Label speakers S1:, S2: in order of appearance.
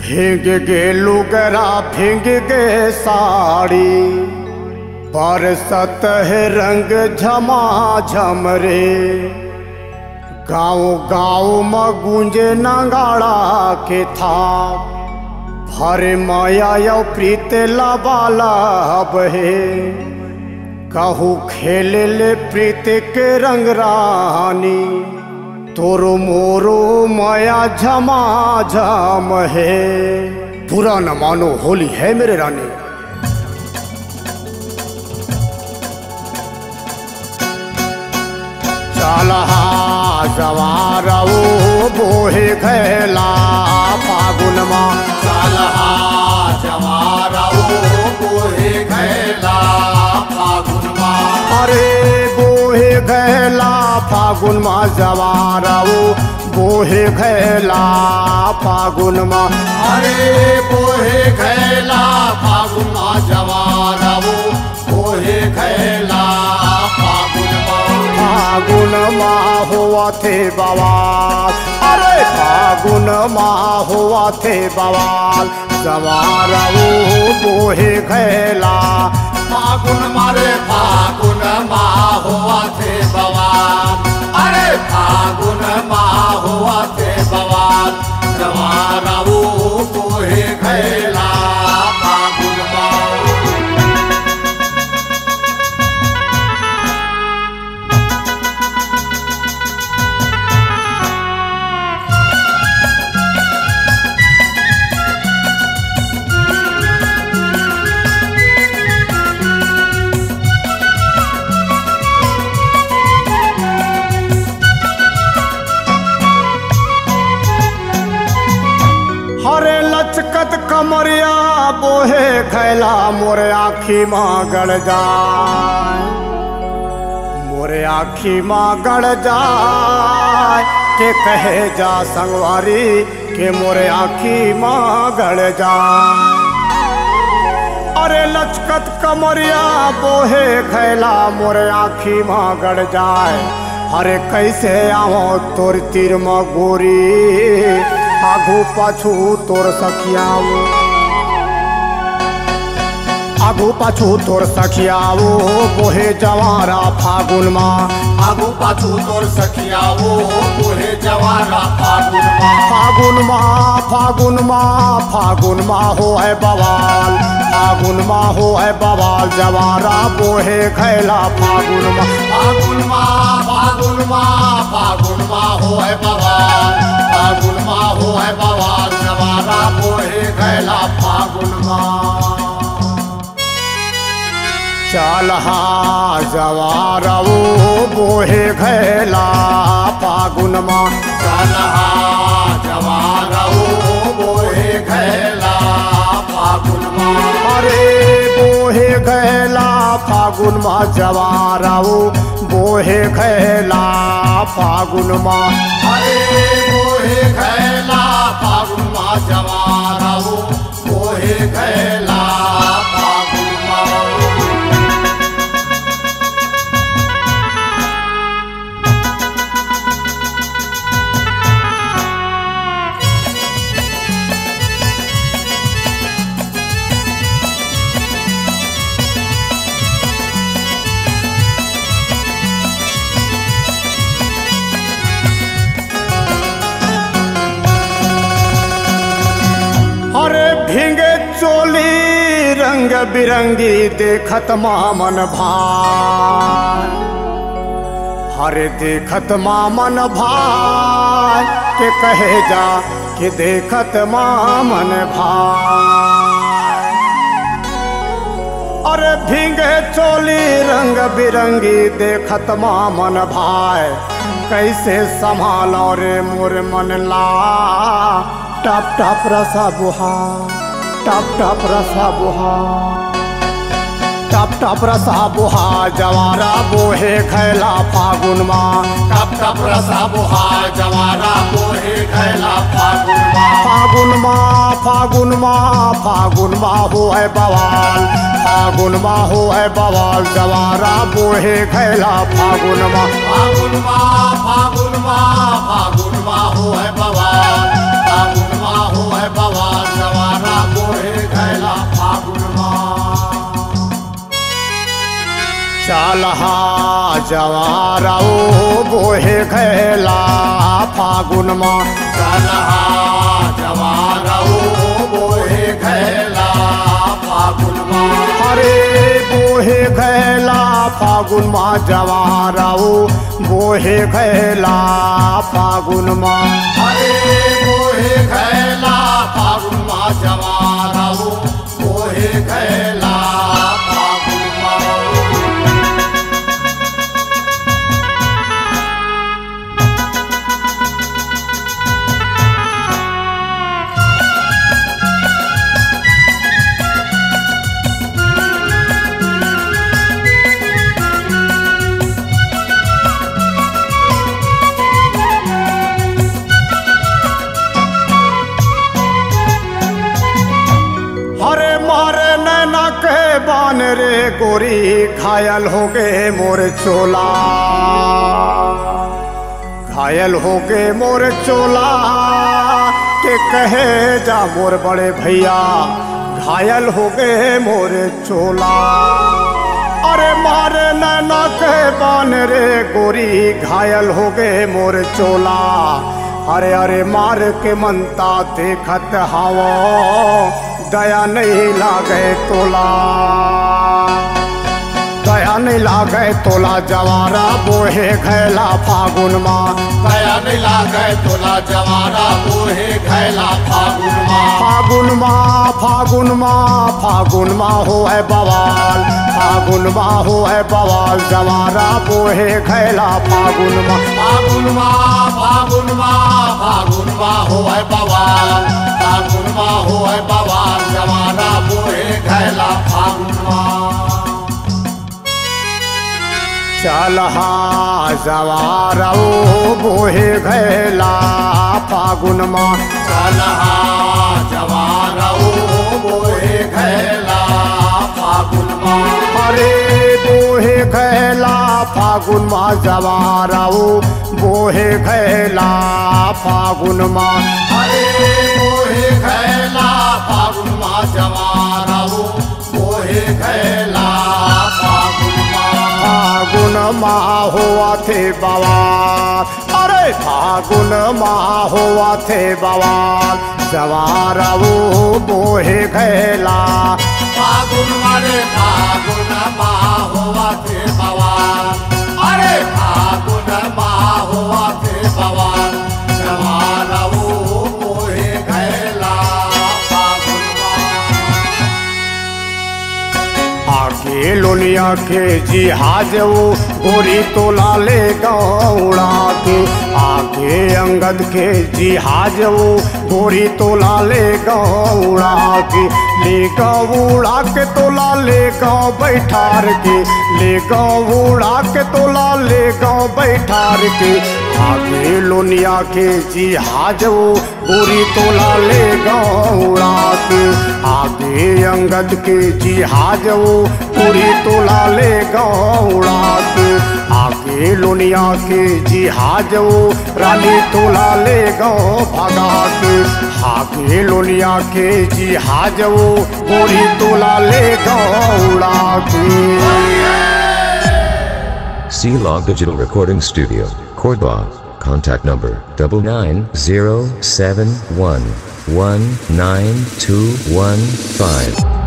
S1: भीग गे लुगरा भीग गे साड़ी, बरसत है रंग झमाझम रे। गाँव गाँव में गूंजे नगाड़ा के था, भरे माया यो प्रीत लबाला बहे। कहू खेल ले प्रीत के रंग रानी, तोरो मोरो माया झमाझम है। बुरा न मानो होली है मेरे रानी। चलहा जवारा वो बोहे गैला फागुन मा।
S2: चलहा जवारा वो बोहे गैला फागुन मा।
S1: अरे बोहे गैला फागुन मा जवारा वो बोहे गैला फागुन मा।
S2: अरे बोहे गैला फागुन मा जवारा वो बोहे गैला फागुन मा।
S1: फागुन मा हुआ थे बवाल, अरे फागुन मा हुआ थे बवाल। जवारा वो बोहे गैला
S2: फागुन मारे फागुन मा हुआ थे बवाल। अरे फागुन मा हुआ थे बवाल। जवारा वो बोहे गैला फागुन मा।
S1: हरे लचकत कमरिया बोहे खैला मोरे आखी माँ गड़ जाए। मोरे आखी माँ गड़ जाए के कहे जा संगवारी के मोरे आखी माँ गड़ जाए। अरे लचकत कमरिया बोहे खैला मोरे आखी माँ गड़ जाए। अरे कैसे आओ तोर तीर में गोरी, आगू पाछू तोर सखियाओ। आगू पाछू तोर सखियाओ बोहे जवारा फागुन मा।
S2: आगू पाछू तोर सखियाओ बोहे जवारा फागुन मा।
S1: फागुन मा फागुन मा फागुन मा हो है बवाल। फागुन मा हो है बवाल। जवारा बोहे खैला फागुन मा।
S2: फागुन मा फागुन मा फागुन मा हो है बवाल। फागुन मा हो है बवाल। जवारा बोहे गैला फागुन मा।
S1: चलहा जवारा वो बोहे गैला फागुन मा।
S2: चलहा जवारा वो बोहे गैला फागुन मा।
S1: अरे बोहे गैला फागुन मा जवारा वो बोहे गैला फागुन मा।
S2: अरे बोहे गैला फागुन मा जवारा वो बोहे गैला फागुन मा।
S1: अरे भींगे चोली रंग बिरंगी देखत मामन भाई। हरे देखत मामन भाई के कहे जा कि देखत मामन भाई। अरे भींगे चोली रंग बिरंगी देखत मामन भाई। कैसे संभालो रे मोर मन ला, टप टप रसा बुहा, टप टप रसा बुहा, टप टप रसा बुहा। जवारा बोहे खैला फागुन मा।
S2: टप टप रसा बुहा जवारा बोहे गैला फागुन मा।
S1: फागुन मा फागुन मा फागुन मा हो है बवाल। फागुन मा हो है बवाल। जवारा बोहे खैला फागुन मा।
S2: फागुन मा फागुन मा फागुन मा हो है बवाल। फागुन मा हो है बवाल।
S1: चलहा जवारा ओ बोहे घैला फागुन माँ।
S2: चलहा जवारा ओ बोहे घैला फागुन माँ।
S1: अरे बोहे घैला फागुन माँ जवारा ओ बोहे घैला फागुन माँ।
S2: अरे बोहे घैला फागुन माँ जवारा ओ बोहे घैला फागुन माँ।
S1: अरे मारे नैना के बान रे गोरी घायल हो गए मोर चोला। घायल हो गए मोर चोला के कहे जा मोर बड़े भैया। घायल हो गए मोर चोला। अरे मारे नैना के बान रे गोरी घायल हो गए मोर चोला। अरे अरे मार के मनता देखत हवा दया नहीं लागे तोला। दया नहीं लागे तोला जवारा बोहे घैला फागुन माँ।
S2: दया नहीं लागे तोला जवारा बोहे घैला फागुन माँ।
S1: फागुन माँ फागुन माँ फागुन माँ हो है बवाल। फागुन माँ हो है बवाल जवारा बोहे घैला फागुन माँ।
S2: फागुन माँ फागुन माँ फागुन माँ हो है बवाल। फागुन माँ हो है बवाल जवारा बोहे घैला फागुन माँ।
S1: चलहा जवारा ओ बोहे घैला फागुन माँ।
S2: चलहा जवारा ओ बोहे घैला फागुन माँ।
S1: अरे बोहे घैला फागुन माँ जवारा ओ बोहे घैला फागुन माँ।
S2: अरे बोहे घैला फागुन माँ जवारा ओ बोहे घैला फागुन माँ।
S1: फागुन माँ हुआ थे बवाल। अरे फागुन माँ हुआ थे बवाल जवारा ओ बोहे घैला।
S2: फागुन मारे फागुन माँ हुआ थे बवाल। अरे फागुन माँ हुआ थे बवाल जवारा ओ बोहे घैला फागुन माँ।
S1: आगे लोनिया के जिहाज वो गोरी तोला ले गौड़ा के। आगे अंगद के जिहाज वो गोरी तोला ले गौड़ा के। ले गौड़ा के तोला ले गाँव बैठार के। ले गौड़ा के तोला ले गाँव बैठार के। आगे लोनिया के जिहाज वो गोरी तोला ले गौड़ा के। आगे अंगद के जिहाज वो पूरी तोला ले गौड़ा के। आगे लोनिया के जिहाज वो रानी तोला ले गाँव भगा के। आगे लोनिया के जिहाज वो पूरी तोला ले गौड़ा के।
S3: C-Log Digital Recording Studio, Cordoba. Contact number 99071192115.